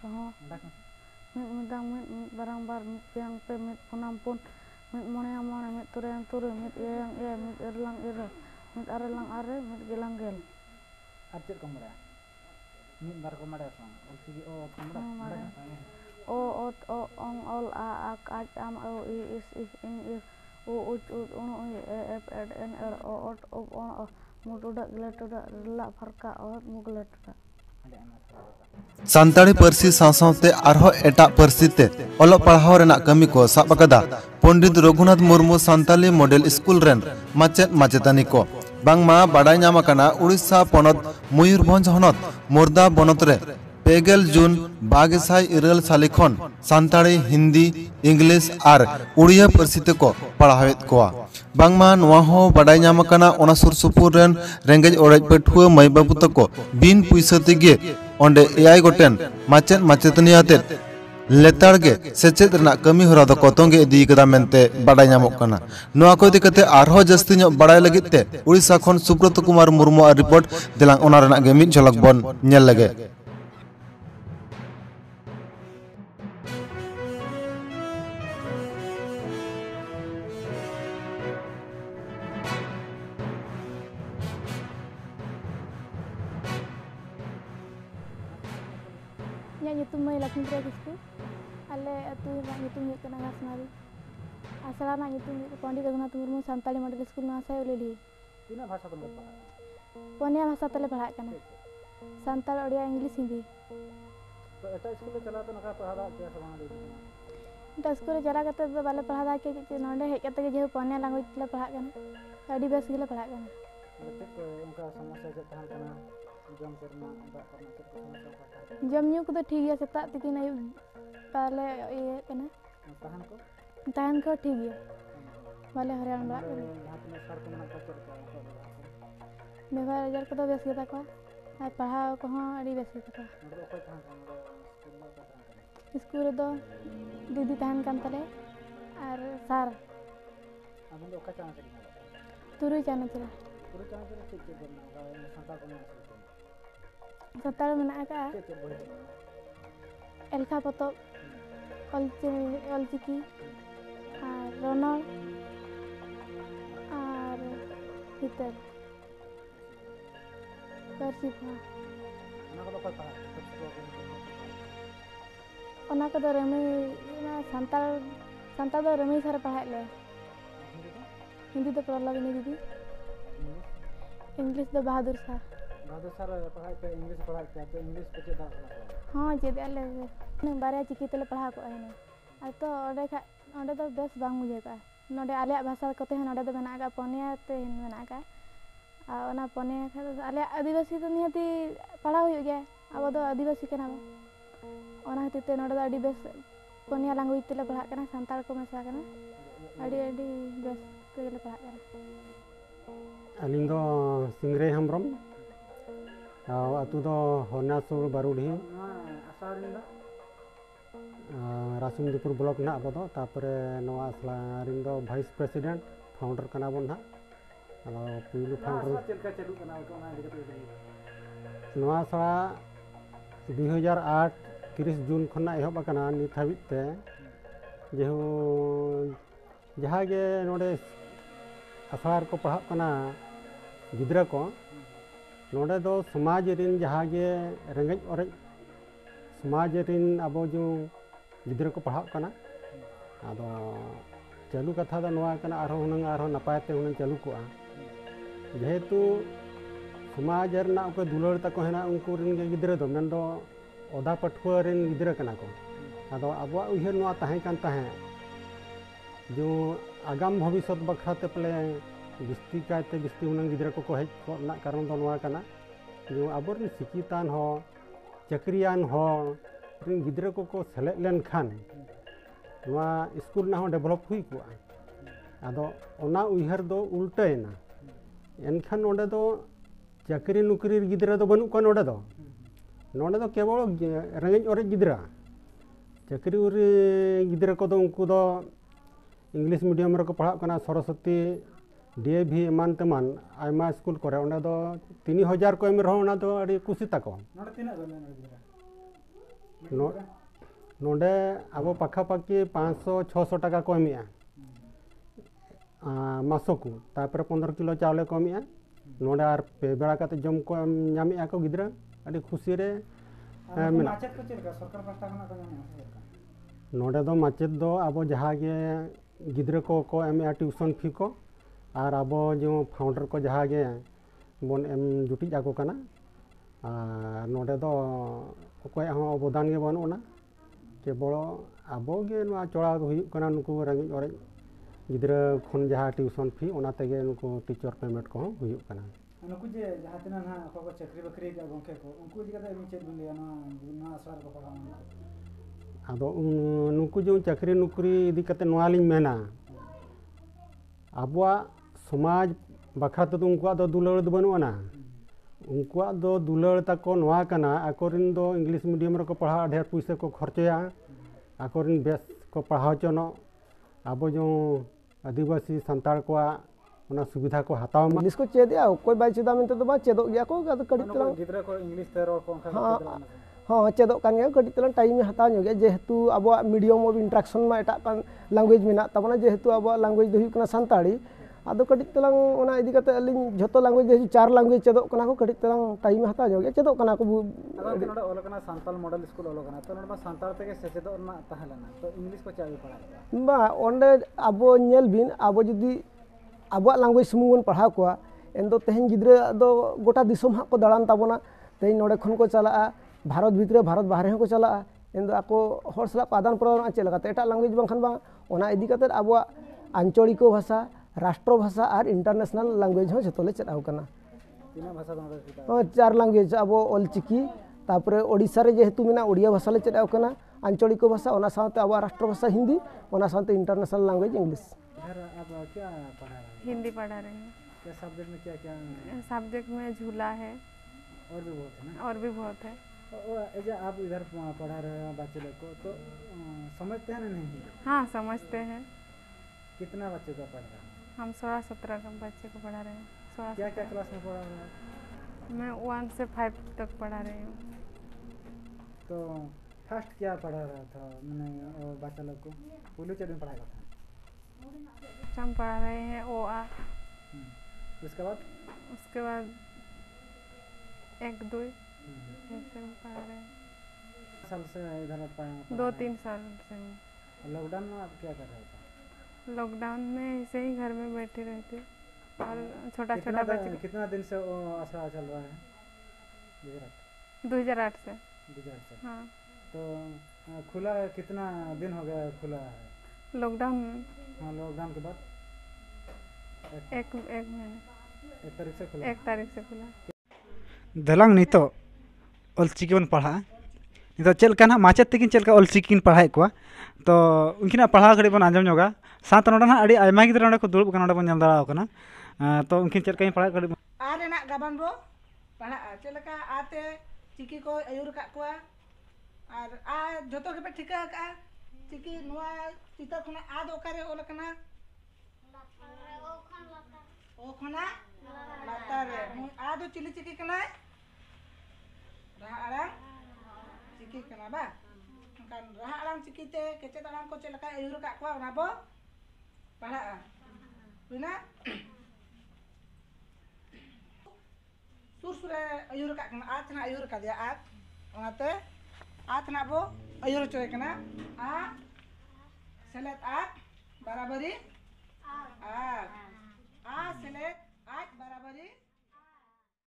roho mid midang mid barang bar mid piang pe mid punam pun mid monea mone mid turang turu mid yang mid erlang iro mid arelang are mid gelang gel Arcet komara mid bar komara song ulsigi o komara o ot o ong ol a ak aj am o i is if ing if u uj ud unu e f ed n r o ot o on o mududak gelatudak rela farka o mugelatudak सान्ताड़ी Parsi साथ आरहो एटा पार्सी ते ओलग पढ़ाव रेना कमी को साब अकादा Pandit Raghunath Murmu Santali model school रेन माचेद माचेतानी को बांगमा बाडाय नाम अकाना उड़ीसा पनत मयूरभंज हनत मोरदा बनत रे 20 जून 2002 साल खन सान्ताड़ी हिंदी इंग्लिश और उड़िया पार्सी ते को पढ़ावेत कोआ बांगमा नोआ हो बाडाय नाम अकाना ओना सुर सुपुर रेन रेंगेज ओरेज पठुआ माई बाबू तको बिन पुइसा तेगे ओंडे एआई गोटेन माचेद माचेतनी आते लेताड़गे सेचेद रना कमी होरा दो कोतोंगे इदी कदा मेनते बाडाय नामोग कना नोआ को इदी कते आरहो जस्ती ᱧᱚᱜ बाडाय लगित ते उड़ीसा खन सुब्रत कुमार मुर्मू आ रिपोर्ट दिलांग ओना रना गे मिद झलक बन नेल लगे Nyutumai Lakshmi Kisku, ale atu nyutum kana Ngasmari. Asala na nyutum Pandit Raghunath Murmu Santali Model School na saya ulili. Tina bahasa तुम पढ़ा Ponya bahasa tele पढ़ाया kana. Santal Odia English Hindi. तो एटा school में चला तो नका पढ़ा क्या सवाल दे ता स्कूल चला करते तो बाले पढ़ा के नोंडे हेज करते जे पोnya लैंग्वेज तले पढ़ा kana. Adi bes gila पढ़ा kana. तो उनका समस्या जो था kana जम करना दा करना तो समस्या जम ᱧᱩ ᱠᱚᱫᱚ ᱴᱷᱤᱠ ᱜᱮᱭᱟ ᱥᱮᱛᱟᱜ ᱛᱤᱠᱤᱱ ᱟᱹᱭᱩᱵ ᱛᱟᱦᱞᱮ ᱤᱭᱟᱹ ᱠᱟᱱᱟ ᱛᱟᱦᱮᱱ ᱠᱚ ᱴᱷᱤक ᱜᱮᱭᱟ ᱵᱟᱞᱮ ᱦᱚᱨᱟᱱ ᱵᱟᱲᱟᱜ ᱠᱟᱱᱟ ᱵᱮᱵᱷᱟᱨ ᱟᱡᱟᱨ ᱠᱚᱫᱚ ᱵᱮᱥ ᱜᱮ ᱛᱟᱠᱚᱣᱟ ᱟᱨ ᱯᱟᱲᱦᱟᱣ ᱠᱚᱦᱚᱸ ᱟᱹᱰᱤ ᱵᱮᱥ ᱜᱮ ᱛᱟᱠᱚᱣᱟ ᱥᱠᱩᱞ ᱨᱮᱫᱚ ᱫᱤᱫᱤ ᱛᱟᱦᱮᱱ ᱠᱟᱱ ᱛᱟᱞᱮ ᱟᱨ ᱥᱟᱨ ᱛᱩᱨᱩᱭ ᱪᱟᱱᱟᱪ ᱨᱮ ᱥᱟᱱᱛᱟᱲ ᱢᱮᱱᱟᱜ ᱟᱠᱟᱜᱼᱟ ᱮᱞᱠᱷᱟ ᱯᱚᱛᱚᱵ ᱚᱞᱪᱤᱠᱤ ᱟᱨ ᱨᱚᱱᱚᱲ ᱟᱨ ᱦᱤᱛᱟᱹᱞ ᱯᱟᱹᱨᱥᱤ ᱯᱚᱦᱟ ᱚᱱᱟ ᱠᱚᱫᱚ ᱨᱟᱹᱢᱤ ᱥᱟᱱᱛᱟᱲ ᱫᱚ ᱨᱟᱹᱢᱤ ᱥᱟᱨ ᱯᱟᱲᱦᱟᱣᱮᱫ ᱞᱮ हिंदी तो प्रॉब्लम दीदी इंग्लिश तो बहादुर सर पढ़ाई पे इंग्लिश पढ़ाई पे इंग्लिश पे चेदा हाँ चेदा ले बारे चिकी तले पढ़ा को आइने आ तो ओंडे तो बेस बांग बुझे का नोडे आले भाषा कोते नोडे तो मेना का पोनिया ते मेना का आ ओना पोनिया खा आले आदिवासी तो निहती पढ़ा हुई गया अब तो आदिवासी कना ओना हते नोडे तो अडी बेस पोनिया लैंग्वेज तले पढ़ा कना संताल को मेसा कना अडी बेस तेले पढ़ा कना अलिंग दो सिंगरे हमरम अतु दो होनासुर बारुडी रासुमदीपुर ब्लॉक ना अब दो तापरे नवा असला रिंग दो वाइस प्रेसिडेंट फाउंडर कना बन ना अलो पुइलु फाउंडर नवा असला 2008 30 जून खना एहब कना नित हाबिते जेहु जहागे नोडे असलार को पढ़ा कना गिद्रा को नोडे दो समाज रिन जहागे रेंगेज और समाज रिन अब जो गिद्रा को पढ़ा कना आदो चालू कथा दा नोआ कना आरो हुनंग आरो नपायते हुनंग चालू को जेहेतु समाज रना को दुलर तको हेना उनको रिन गिद्रा दो मेन दो ओदा पठुआ रिन गिद्रा कना को आदो अबवा उहर नोआ ताहे कान ताहे जो आगाम भविष्य बखराते पले बिस्ती कायते बिस्ती हुनंग गिद्रा को हेज ना कारण दो नोआ कना जो आबर शिक्षितान हो चक्रियान हो गिद्रा को सेलेक्ट लेन खान नोआ स्कूल ना हो डेवलप हुई को आदो ओना उहर दो उल्टेना एनखान ओंडे दो चाकरी नुकरी गिद्रा दो बनु को नोडे दो केवल रेंगेज और गिद्रा चाकरी उरी गिद्रा को दो उनको दो इंग्लिश मीडियम रे को पढ़ा कना सरस्वती डीएवी एमान तेमान आयमा स्कूल करे ओंडे दो 3000 को एम रहो ओना दो अडी कुसी ताको नोडे तिना गो नोडे अब पाखापाखि 500-600 टाका को एमेगा मासो को तापर 15 किलो चावले को एमेगा नोडे और पे बेड़ा काते जम को नामेगा को गिद्रा अभी खुशी रे माचेत को चलका सरकार पास्ता खना को जाने नोडे दो माचेत दो अब जहाँ गे गिद्रा को एमेगा ट्यूशन फी को और अब जो फाउंडर को जहाँ गे बन एम जुटी जाको कना नोडे दो कोई अवदान के बनोना केवल अब चढ़ा होना नुकु रेंगे और गिद्रा खन जहाँ ट्यूशन फी तेगे नुकु टीचर पेमेंट को होना नुकु जे जहाँ तना ना को चाकरी बाकरी का गोंके को उनको इदी कते चेक बुलिया ना आसार को पढ़ा आदो नुकु जो चाकरी नुकरी इदी कते नवालिन मेना अबवा समाज बखरा तो उनको दो दुलड़ दो बनुआना उनको दो दुलड़ तको नवा कना आकोरिन दो इंग्लिश मीडियम रे को पढ़ा ढेर पैसा को खर्चया आकोरिन बेस को पढ़ाओ चनो अब जो आदिवासी संताल को सुविधा को हताव मा इंग्लिश को चेदिया कोई बाय चेदा मेनते तो बा चेदो गया को कड़ी तला गिद्रा को इंग्लिश ते रोड को हाँ चेदो कान गया कड़ी तला टाइम हताव गया जेहेतु अब मीडियम ऑफ इंटरेक्शन मा एटा कान लैंग्वेज मेना तबना जेहेतु अब लैंग्वेज दो हुकना संताड़ी आदो कड़ी तलांग ओना इदी कते अलिन झोतो लैंग्वेज दे 4 लैंग्वेज चेदो कना को कड़ी तलांग टाइम हता जोगे चेदो कना को नोडे ओलकना संताल मॉडल स्कूल ओलकना तो नोडे संताल तेगे सेचेदो ना तहलना तो इंग्लिश को चाबी पढ़ा बा ओंडे आबो नेल बिन आबो जुदी आबो लैंग्वेज सुमुन पढ़ा को एन दो तेहन गिद्रा दो गोटा दिसम हा को दालान ताबोना तेहन नोडे खन को चला भारत भितरे भारत बाहरे को चला एन दो आको हर सला आदान प्रदान चेला कते एटा लैंग्वेज बंखन बा ओना इदी कते आबो आंचलिक भाषा राष्ट्र भाषा और इंटरनेशनल लैंग्वेज हो जतोले चलाव कना तीना भाषा दो 4 लैंग्वेज अब ऑलचिकी तापरे ओडिशा रे जेहेतु मेना ओडिया भाषा ले चलाव कना आंचलिक भाषा ओना साथे अब राष्ट्र भाषा हिंदी ओना साथे इंटरनेशनल लैंग्वेज इंग्लिश आप क्या पढ़ा रहे हैं हिंदी पढ़ा रहे हैं क्या सब्जेक्ट में क्या सब्जेक्ट में झूला है और भी बहुत है ना और भी बहुत है और आप इधर पढ़ा रहे हैं बच्चे लोग को तो समझते हैं ना नहीं हाँ समझते हैं कितना बच्चे का पढ़ रहे हैं हम 16-17 का बच्चे को पढ़ा रहे हैं क्या क्या क्लास में पढ़ा रहे हैं मैं 1 से 5 तक पढ़ा रही हूँ तो फर्स्ट क्या पढ़ा रहा था मैंने बच्चा लोग को पुलू चढ़ में पढ़ाया था हम पढ़ा रहे हैं ओ आ उसके बाद 1-2 ऐसे पढ़ा रहे हैं साल से इधर 2-3 साल से लॉकडाउन में आप क्या कर रहे थे लॉकडाउन में ऐसे ही घर में बैठी रहती और छोटा बच्चा कितना दिन से आशा चल रहा है 2008 से हाँ तो खुला कितना दिन हो गया खुला है लॉकडाउन हाँ लॉकडाउन के बाद एक महीने 1 तारीख से खुला दलांग नितो ऑलचिकी बन पढ़ा नितो चलका माचेत तकिन चलका ऑलचिकी पढ़ाए को तो उनकिन पढ़ा घड़ी बन आंजम जोगा साथ नोडा ना अड़ी आयमा गिद्रा नोडे को दुड़ब कना नोडे बन जल दाड़ा कना तो उनकिन चलका पढ़ा घड़ी आरे ना गाबान बो पढ़ा चलका आते चिकी को अयुर का को और आ जतो के पे ठिका का चिकी नुआ चितर खना आ दो करे ओल कना ओ खना लातार आ दो चिली चिकी कना रहा आराम चिकी कना बा kan raha alang cikite kece alang ko celaka ayur ka ko nabo para bina sursure ayur ka kan atna ayur ka dia at onate atna bo ayur coy kana a selet at barabari a selet at barabari